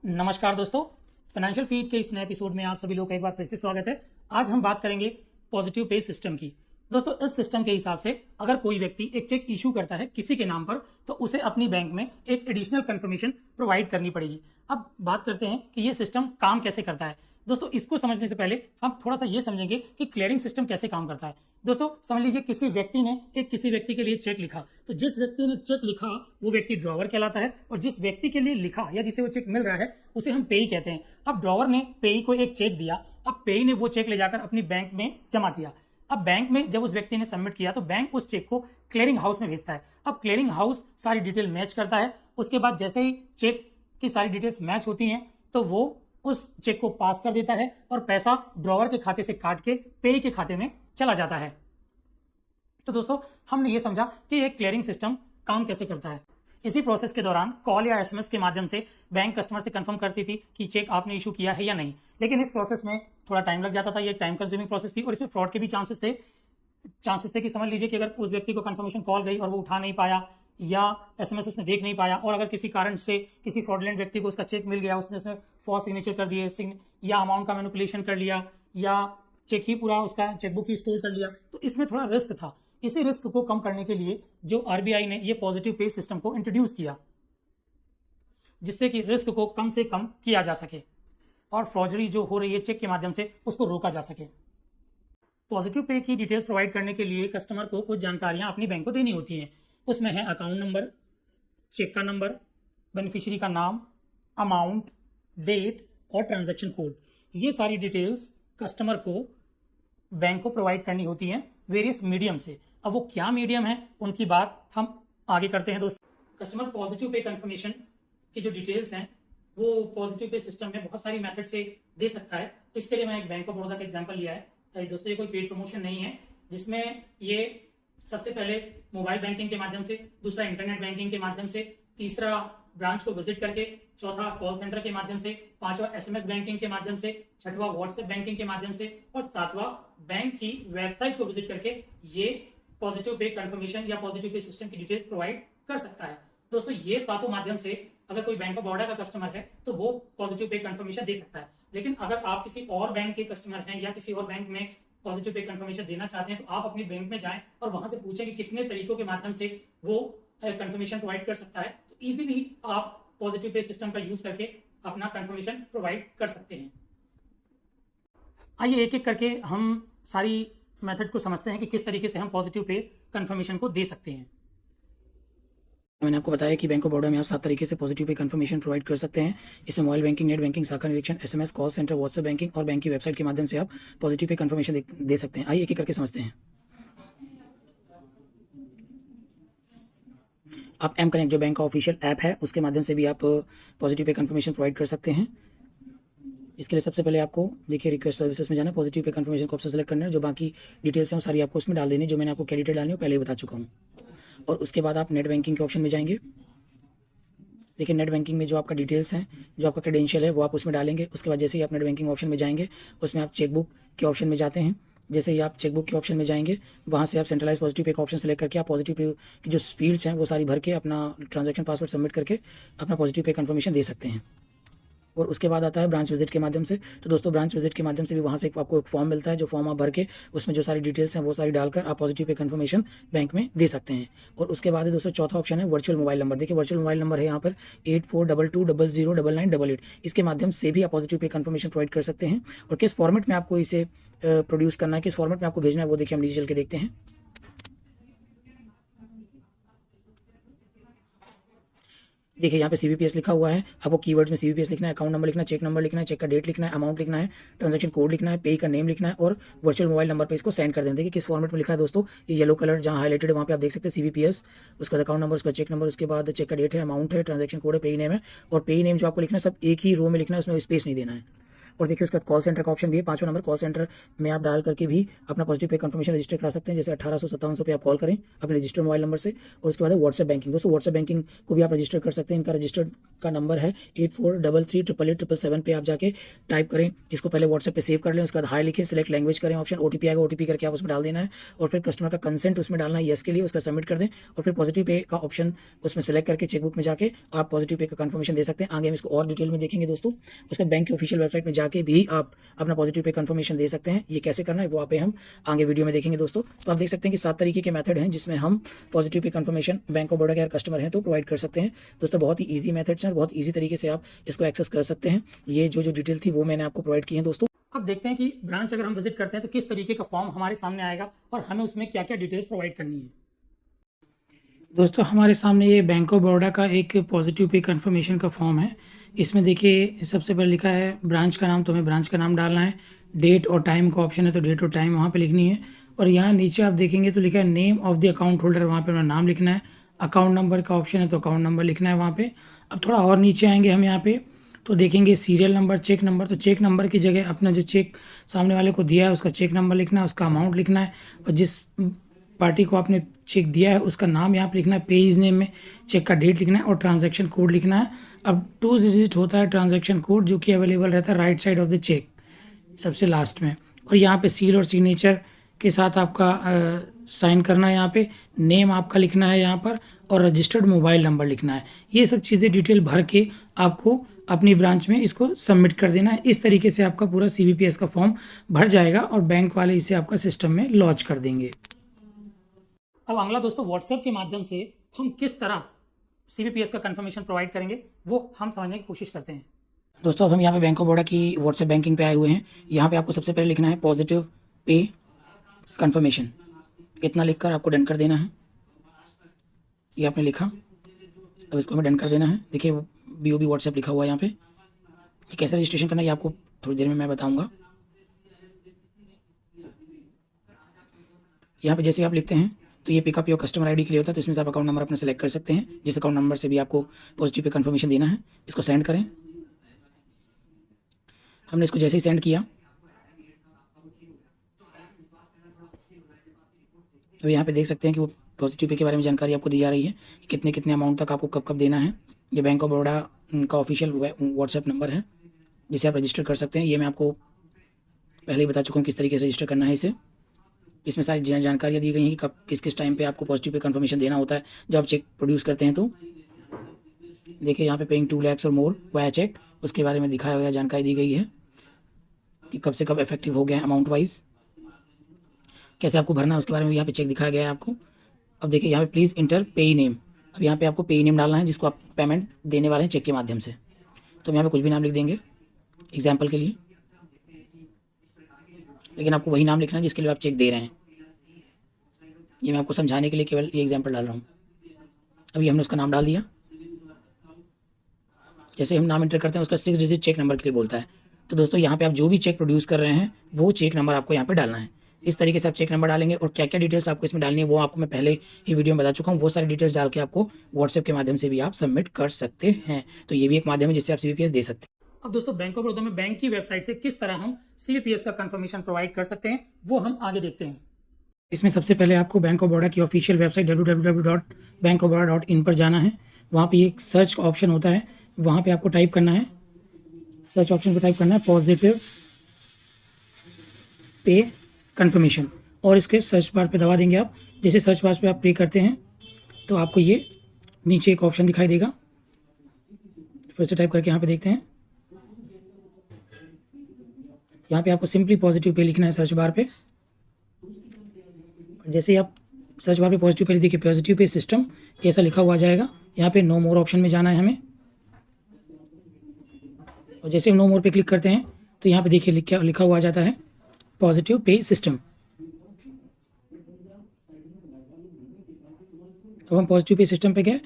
नमस्कार दोस्तों, financial feed के इस नए एपिसोड में आप सभी लोग का एक बार फिर से स्वागत है। आज हम बात करेंगे पॉजिटिव पे सिस्टम की। दोस्तों, इस सिस्टम के हिसाब से अगर कोई व्यक्ति एक चेक इशू करता है किसी के नाम पर, तो उसे अपनी बैंक में एक एडिशनल कंफर्मेशन प्रोवाइड करनी पड़ेगी। अब बात करते हैं कि ये सिस्टम काम कैसे करता है। दोस्तों, इसको समझने से पहले हम थोड़ा सा ये समझेंगे कि क्लियरिंग सिस्टम कैसे काम करता है। दोस्तों, समझ लीजिए किसी व्यक्ति ने किसी व्यक्ति के लिए चेक लिखा, तो जिस व्यक्ति ने चेक लिखा वो व्यक्ति ड्रॉवर कहलाता है, और जिस व्यक्ति के लिए लिखा या जिसे वो चेक मिल रहा है उसे हम पेई कहते हैं। अब ड्रॉवर ने पेई को एक चेक दिया, अब पेई ने वो चेक ले जाकर अपनी बैंक में जमा किया। अब बैंक में जब उस व्यक्ति ने सबमिट किया तो बैंक उस चेक को क्लियरिंग हाउस में भेजता है। अब क्लियरिंग हाउस सारी डिटेल मैच करता है। उसके बाद जैसे ही चेक की सारी डिटेल्स मैच होती हैं तो वो उस चेक को पास कर देता है और पैसा ड्रॉवर के खाते से काट के पेई के खाते में चला जाता है। तो दोस्तों, हमने ये समझा कि एक क्लियरिंग सिस्टम काम कैसे करता है। इसी प्रोसेस के दौरान कॉल या एसएमएस के माध्यम से बैंक कस्टमर से कंफर्म करती थी कि चेक आपने इशू किया है या नहीं, लेकिन इस प्रोसेस में थोड़ा टाइम लग जाता था। ये टाइम कंज्यूमिंग प्रोसेस थी और इसमें फ्रॉड के भी चांसेस थे कि समझ लीजिए कि अगर उस व्यक्ति को कंफर्मेशन कॉल गई और वो उठा नहीं पाया या एसएमएस उसने देख नहीं पाया, और अगर किसी कारण से किसी फ्रॉडलेंट व्यक्ति को उसका चेक मिल गया, उसने उसमें फॉल्स सिग्नेचर कर दिए या अमाउंट का मैनिपुलेशन कर लिया या चेक ही पूरा उसका चेकबुक ही स्टोर कर लिया, तो इसमें थोड़ा रिस्क था। इसी रिस्क को कम करने के लिए जो आरबीआई ने ये पॉजिटिव पे सिस्टम को इंट्रोड्यूस किया, जिससे कि रिस्क को कम से कम किया जा सके और फ्रॉडरी जो हो रही है चेक के माध्यम से उसको रोका जा सके। पॉजिटिव पे की डिटेल्स प्रोवाइड करने के लिए कस्टमर को कुछ जानकारियां अपनी बैंक को देनी होती हैं। उसमें है अकाउंट नंबर, चेक का नंबर, बेनिफिशियरी का नाम, अमाउंट, डेट और ट्रांजैक्शन कोड। ये सारी डिटेल्स कस्टमर को बैंक को प्रोवाइड करनी होती हैं वेरियस मीडियम से। अब वो क्या मीडियम है उनकी बात हम आगे करते हैं। दोस्तों, कस्टमर पॉजिटिव पे कंफर्मेशन की जो डिटेल्स हैं वो पॉजिटिव पे सिस्टम में बहुत सारी मेथड से दे सकता है। इसके लिए मैं एक बैंक ऑफ बड़ौदा का एग्जांपल लिया है। दोस्तों, ये कोई पेड प्रमोशन नहीं है, जिसमें ये सबसे पहले मोबाइल बैंकिंग के माध्यम से, दूसरा इंटरनेट बैंकिंग के माध्यम से, तीसरा ब्रांच को विजिट करके, चौथा कॉल सेंटर के माध्यम से, पांचवा एसएमएस बैंकिंग के माध्यम से, छठवां व्हाट्सएप बैंकिंग के माध्यम से और सातवां बैंक की वेबसाइट को विजिट करके ये पॉजिटिव पे कंफर्मेशन या पॉजिटिव पे सिस्टम की डिटेल्स प्रोवाइड कर सकता है। दोस्तों, ये सातों माध्यम से अगर कोई बैंक ऑफ बड़ौदा का कस्टमर है तो वो पॉजिटिव पे कंफर्मेशन दे सकता है। लेकिन अगर आप किसी और बैंक के कस्टमर हैं या किसी और बैंक में पॉजिटिव पे कंफर्मेशन देना चाहते हैं तो आप अपनी बैंक में जाएं और वहां से पूछें कि कितने तरीकों के माध्यम से वो कंफर्मेशन प्रोवाइड कर सकता है। तो इजीली आप पॉजिटिव पे सिस्टम का यूज करके अपना कंफर्मेशन प्रोवाइड कर सकते हैं। आइए एक एक करके हम सारी मेथड्स को समझते हैं कि किस तरीके से हम पॉजिटिव पे कंफर्मेशन को दे सकते हैं। मैंने आपको बताया कि बैंक ऑफ बड़ौदा में आप 7 तरीके से पॉजिटिव पे कंफर्मेशन प्रोवाइड कर सकते हैं। इसमें मोबाइल बैंकिंग, नेट बैंकिंग, शाखा निरीक्षण, SMS, call centre, WhatsApp banking और बैंक की वेबसाइट के माध्यम से आप पॉजिटिव पे कंफर्मेशन दे सकते हैं। आइए एक एक करके समझते हैं। आप एम कनेक्ट जो बैंक का ऑफिशियल ऐप है उसके माध्यम से भी आप पॉजिटिव पे कंफर्मेशन प्रोवाइड कर सकते हैं। इसके लिए सबसे पहले आपको देखिए रिक्वेस्ट सर्विसेज में जाना, पॉजिटिव पे कंफर्मेशन को ऑप्शन सेलेक्ट करना है। जो बाकी डिटेल्स हैं वो सारी आपको उसमें डाल देनी, जो मैंने आपको क्या डिटेल डालनी है पहले ही बता चुका हूँ। और उसके बाद आप नेट बैंकिंग के ऑप्शन में जाएंगे। देखिए नेट बैंकिंग में जो आपका डिटेल्स हैं, जो आपका क्रेडेंशियल है वो आप उसमें डालेंगे। उसके बाद जैसे ही आप नेट बैंकिंग ऑप्शन में जाएंगे उसमें आप चेकबुक के ऑप्शन में जाते हैं। जैसे ही आप चेकबुक के ऑप्शन में जाएंगे वहाँ से आप सेंट्रलाइज पॉजिटिव पे का ऑप्शन सेलेक्ट करके आप पॉजिटिव पे की जो फील्ड्स हैं वो सारी भर के अपना ट्रांजैक्शन पासवर्ड सबमिट करके अपना पॉजिटिव पे कंफर्मेशन दे सकते हैं। और उसके बाद आता है ब्रांच विजिट के माध्यम से। तो दोस्तों, ब्रांच विजिट के माध्यम से भी वहाँ से आपको एक फॉर्म मिलता है, जो फॉर्म आप भर के उसमें जो सारी डिटेल्स हैं वो सारी डालकर आप पॉजिटिव पे कंफर्मेशन बैंक में दे सकते हैं। और उसके बाद दोस्तों चौथा ऑप्शन है वर्चुअल मोबाइल नंबर। देखिए वर्चुअल मोबाइल नंबर है यहाँ पर 8422009988। इसके माध्यम से भी आप पॉजिटिव पे कंफर्मेशन प्रोवाइड कर सकते हैं। और किस फॉर्मेट में आपको इसे प्रोड्यूस करना है, किस फॉर्मेट में आपको भेजना है वो देखिए हम नीचे चल के देखते हैं। देखिए यहाँ पे सीबीपीएस लिखा हुआ है, आपको कीवर्ड्स में सीबीपीएस लिखना है, अकाउंट नंबर लिखना है, चेक नंबर लिखना है, चेक का डेट लिखना है, अमाउंट लिखना है, ट्रांजैक्शन कोड लिखना है, पे का नेम लिखना है और वर्चुअल मोबाइल नंबर पे इसको सेंड कर देना। देखिए किस फॉर्मेट में लिखा है दोस्तों, ये येलो कलर जहाँ हाईलाइटेड है वहाँ पे आप देख सकते हैं सीबीपीएस, उसका अकाउंट नंबर, उसका चेक नंबर, उसके बाद चेक का डेट है, अमाउंट है, ट्रांजैक्शन कोड है, पे नेम है। और पे नेम जो आपको लिखना है सब एक ही रो में लिखना है, उसमें स्पेस नहीं देना है। और देखिए उसके बाद कॉल सेंटर का ऑप्शन भी है, 5वां नंबर कॉल सेंटर में आप डाल करके भी अपना पॉजिटिव पे कंफर्मेशन रजिस्टर करा सकते हैं। जैसे 1857 पे आप कॉल करें अपने रजिस्टर्ड मोबाइल नंबर से। और उसके बाद है व्हाट्सएप बैंकिंग। दोस्तों व्हाट्सएप बैंकिंग को भी आप रजिस्टर कर सकते हैं। इनका रजिस्टर्ड का नंबर है 8433888777 पे आप जाके टाइप करें, इसको पहले व्हाट्सएप पे सेव कर लें। उसके बाद हाई लिखें, सिलेक्ट लैंग्वेज करें, ऑप्शन ओटीपी आएगा, ओटीपी करके आप उसमें डाल देना है और फिर कस्टमर का कंसेंट उसमें डालना है येस के लिए, उसका सबमिट कर दें और फिर पॉजिटिव पे का ऑप्शन उसमें सेलेक्ट करके चेकबुक में जाके आप पॉजिटिव पे का कंफर्मेशन दे सकते हैं। आगे हम इसको और डिटेल में देखेंगे दोस्तों। उसके बाद बैंक की ऑफिशियल वेबसाइट में जाके भी आप अपना पॉजिटिव पे कंफर्मेशन दे सकते हैं। ये कैसे करना है वो आप हम आगे वीडियो में देखेंगे दोस्तों। तो आप देख सकते हैं कि 7 तरीके के मेथड हैं जिसमें हम positive pay confirmation bank of Baroda के कस्टमर हैं तो प्रोवाइड कर सकते हैं। दोस्तों बहुत ही ईजी मेथड्स हैं, बहुत ईजी तरीके से आप इसको एक्सेस कर सकते हैं। ये जो डिटेल थी वो मैंने आपको प्रोवाइड की है दोस्तों। अब देखते हैं कि ब्रांच अगर हम विजिट करते हैं तो किस तरीके का फॉर्म हमारे सामने आएगा और हमें उसमें क्या क्या डिटेल्स प्रोवाइड करनी है। दोस्तों हमारे सामने ये बैंक ऑफ बड़ौदा का एक पॉजिटिव पे कंफर्मेशन का फॉर्म है। इसमें देखिए सबसे पहले लिखा है ब्रांच का नाम, तो हमें ब्रांच का नाम डालना है। डेट और टाइम का ऑप्शन है तो डेट और टाइम वहाँ पे लिखनी है। और यहाँ नीचे आप देखेंगे तो लिखा है name of the account holder, वहाँ पे अपना नाम लिखना है। अकाउंट नंबर का ऑप्शन है तो अकाउंट नंबर लिखना है वहाँ पे। अब थोड़ा और नीचे आएंगे हम यहाँ पे तो देखेंगे सीरियल नंबर, चेक नंबर। तो चेक नंबर की जगह अपना जो चेक सामने वाले को दिया है उसका चेक नंबर लिखना है, उसका अमाउंट लिखना है और जिस पार्टी को आपने चेक दिया है उसका नाम यहाँ पे लिखना है। पेज नेम में चेक का डेट लिखना है और ट्रांजैक्शन कोड लिखना है। अब 2 डिजिट होता है ट्रांजैक्शन कोड जो कि अवेलेबल रहता है right side of the check सबसे लास्ट में। और यहाँ पे सील और सिग्नेचर के साथ आपका साइन करना है। यहाँ पे नेम आपका लिखना है यहाँ पर और रजिस्टर्ड मोबाइल नंबर लिखना है। ये सब चीज़ें डिटेल भर के आपको अपनी ब्रांच में इसको सबमिट कर देना है। इस तरीके से आपका पूरा CBPS का फॉर्म भर जाएगा और बैंक वाले इसे आपका सिस्टम में लॉन्च कर देंगे। अब अगला दोस्तों व्हाट्सएप के माध्यम से हम किस तरह CBPS का कंफर्मेशन प्रोवाइड करेंगे वो हम समझने की कोशिश करते हैं। दोस्तों अब हम यहाँ पे बैंक ऑफ बड़ौदा की व्हाट्सएप बैंकिंग पे आए हुए हैं। यहाँ पे आपको सबसे पहले लिखना है पॉजिटिव पे कंफर्मेशन, इतना लिखकर आपको डन कर देना है। ये आपने लिखा, अब इसको हमें डन कर देना है। देखिए BOB व्हाट्सएप लिखा हुआ है यहाँ पे। ये कैसे रजिस्ट्रेशन करना है ये आपको थोड़ी देर में मैं बताऊँगा। यहाँ पे जैसे आप लिखते हैं तो ये पिकअप योर कस्टमर आईडी के लिए होता है, तो इसमें से आप अकाउंट नंबर अपना सेलेक्ट कर सकते हैं जिस अकाउंट नंबर से भी आपको पॉजिटिव पे कंफर्मेशन देना है। इसको सेंड करें। हमने इसको जैसे ही सेंड किया तो यहाँ पे देख सकते हैं कि वो पॉजिटिव पे के बारे में जानकारी आपको दी जा रही है कि कितने कितने अमाउंट तक आपको कब कब देना है। ये बैंक ऑफ बड़ौदा का ऑफिशियल व्हाट्सएप नंबर है जिसे आप रजिस्टर कर सकते हैं। ये मैं आपको पहले ही बता चुका हूँ किस तरीके से रजिस्टर करना है इसे। इसमें सारी जानकारियाँ दी गई हैं कि कब किस किस टाइम पे आपको पॉजिटिव पे कंफर्मेशन देना होता है जब आप चेक प्रोड्यूस करते हैं। तो देखिए यहाँ पे पेइंग 2 लाख और मोर वाया चेक, उसके बारे में दिखाया गया, जानकारी दी गई है कि कब से कब इफेक्टिव हो गया अमाउंट वाइज, कैसे आपको भरना है उसके बारे में यहाँ पे चेक दिखाया गया है आपको। अब देखिए यहाँ पे प्लीज़ इंटर पेई नेम। अब यहाँ पे आपको पेई नेम डालना है जिसको आप पेमेंट देने वाले हैं चेक के माध्यम से। तो हम यहाँ पे कुछ भी नाम लिख देंगे एग्जाम्पल के लिए, लेकिन आपको वही नाम लिखना है जिसके लिए आप चेक दे रहे हैं। ये मैं आपको समझाने के लिए केवल ये एग्जाम्पल डाल रहा हूँ। अभी हमने उसका नाम डाल दिया। जैसे हम नाम इंटर करते हैं उसका 6 डिजिट चेक नंबर के लिए बोलता है। तो दोस्तों यहाँ पे आप जो भी चेक प्रोड्यूस कर रहे हैं वो चेक नंबर आपको यहाँ पे डालना है। इस तरीके से आप चेक नंबर डालेंगे और क्या क्या डिटेल्स आपको इसमें डालनी है वो आपको मैं पहले ही वीडियो में बता चुका हूँ। वो सारी डिटेल्स डाल के आपको व्हाट्सएप के माध्यम से भी आप सबमिट कर सकते हैं। तो ये भी एक माध्यम है जिससे आप CBPS दे सकते हैं। अब दोस्तों बैंक ऑफ बड़ौदा में बैंक की वेबसाइट से किस तरह हम CBPS का कंफर्मेशन प्रोवाइड कर सकते हैं वो हम आगे देखते हैं। इसमें सबसे पहले आपको बैंक ऑफ बड़ौदा की ऑफिशियल वेबसाइट www.bankofbaroda.in पर जाना है। वहाँ पे एक सर्च का ऑप्शन होता है, वहाँ पे आपको टाइप करना है, सर्च ऑप्शन पे टाइप करना है पॉजिटिव पे कंफर्मेशन और इसके सर्च बार पे दबा देंगे आप। जैसे सर्च बार पे आप पे करते हैं तो आपको ये नीचे एक ऑप्शन दिखाई देगा। फिर से टाइप करके यहाँ पे देखते हैं, यहाँ पे आपको सिंपली पॉजिटिव पे लिखना है सर्च बार पे। जैसे ही आप सर्च बार पे पॉजिटिव पे देखिए पॉजिटिव पे सिस्टम ऐसा लिखा हुआ जाएगा। यहाँ पे नो मोर ऑप्शन में जाना है हमें और जैसे हम नो मोर पे क्लिक करते हैं तो यहाँ पे देखिए लिखा हुआ जाता है पॉजिटिव पे सिस्टम। तो हम पॉजिटिव पे सिस्टम पे गए,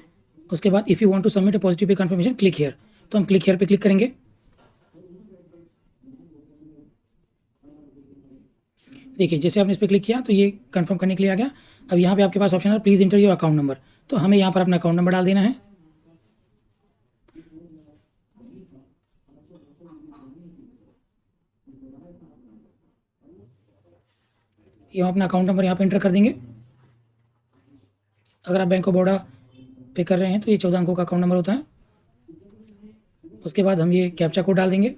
उसके बाद if you want to submit a positive pay confirmation click here, तो हम क्लिक हियर पे क्लिक करेंगे। देखिए जैसे आपने इस पर क्लिक किया तो ये कंफर्म करने के लिए आ गया। अब यहाँ पे आपके पास ऑप्शन है please inter your account number, तो हमें यहाँ पर अपना अकाउंट नंबर डाल देना है। ये हम अपना अकाउंट नंबर यहाँ पे एंटर कर देंगे। अगर आप बैंक ऑफ बड़ौदा पे कर रहे हैं तो ये 14 अंकों का अकाउंट नंबर होता है। उसके बाद हम ये कैप्चा कोड डाल देंगे।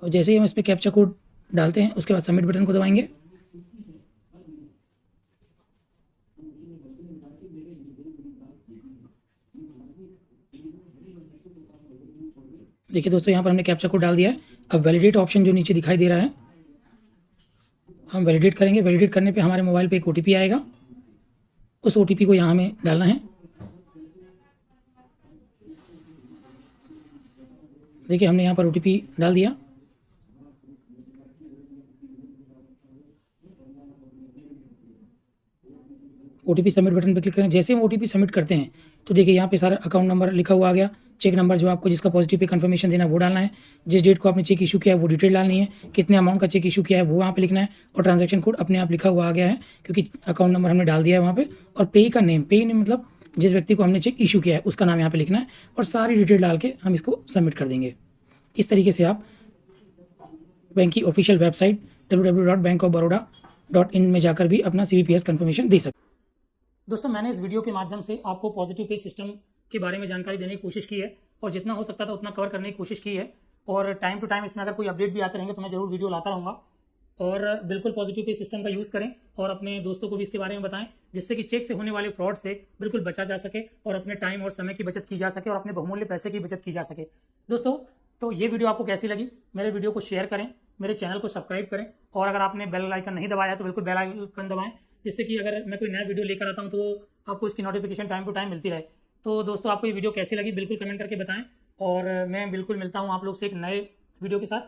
और जैसे ही हम इस पर कैप्चा कोड डालते हैं उसके बाद सबमिट बटन को दबाएंगे। देखिए दोस्तों, यहाँ पर हमने कैप्चा कोड डाल दिया है। अब वैलिडेट ऑप्शन जो नीचे दिखाई दे रहा है, हम वैलिडेट करेंगे। वैलिडेट करने पे हमारे मोबाइल पे एक OTP आएगा। उस OTP को यहाँ हमें डालना है। देखिए हमने यहाँ पर OTP डाल दिया। OTP सबमिट बटन पर क्लिक करें। जैसे हम OTP सबमिट करते हैं तो देखिए यहाँ पे सारा अकाउंट नंबर लिखा हुआ आ गया। चेक नंबर जो आपको जिसका पॉजिटिव पे कंफर्मेशन देना है वो डालना है। जिस डेट को आपने चेक इशू किया है वो डिटेल डालनी है। कितने अमाउंट का चेक इशू किया है वो वहाँ पे लिखना है। और ट्रांजैक्शन कोड अपने आप लिखा हुआ आ गया है क्योंकि अकाउंट नंबर हमने डाल दिया है वहाँ पे। और पे का नेम, पे नेम मतलब जिस व्यक्ति को हमने चेक इशू किया है उसका नाम यहाँ पे लिखना है। और सारी डिटेल डाल के हम इसको सबमिट कर देंगे। इस तरीके से आप बैंक की ऑफिशियल वेबसाइट www.bankofbaroda.in में जाकर भी अपना CBPS कंफर्मेशन दे सकते हैं। दोस्तों, मैंने इस वीडियो के माध्यम से आपको पॉजिटिव पे सिस्टम के बारे में जानकारी देने की कोशिश की है और जितना हो सकता था उतना कवर करने की कोशिश की है। और टाइम टू टाइम इसमें अगर कोई अपडेट भी आते रहेंगे तो मैं जरूर वीडियो लाता रहूँगा। और बिल्कुल पॉजिटिव पे सिस्टम का यूज़ करें और अपने दोस्तों को भी इसके बारे में बताएं, जिससे कि चेक से होने वाले फ्रॉड से बिल्कुल बचा जा सके और अपने टाइम और समय की बचत की जा सके और अपने बहुमूल्य पैसे की बचत की जा सके। दोस्तों, तो ये वीडियो आपको कैसी लगी? मेरे वीडियो को शेयर करें, मेरे चैनल को सब्सक्राइब करें और अगर आपने बेल आइकन नहीं दबाया है तो बिल्कुल बेल आइकन दबाएं, जिससे कि अगर मैं कोई नया वीडियो लेकर आता हूं तो आपको इसकी नोटिफिकेशन टाइम टू टाइम मिलती रहे। तो दोस्तों, आपको ये वीडियो कैसी लगी बिल्कुल कमेंट करके बताएं और मैं बिल्कुल मिलता हूं आप लोग से एक नए वीडियो के साथ।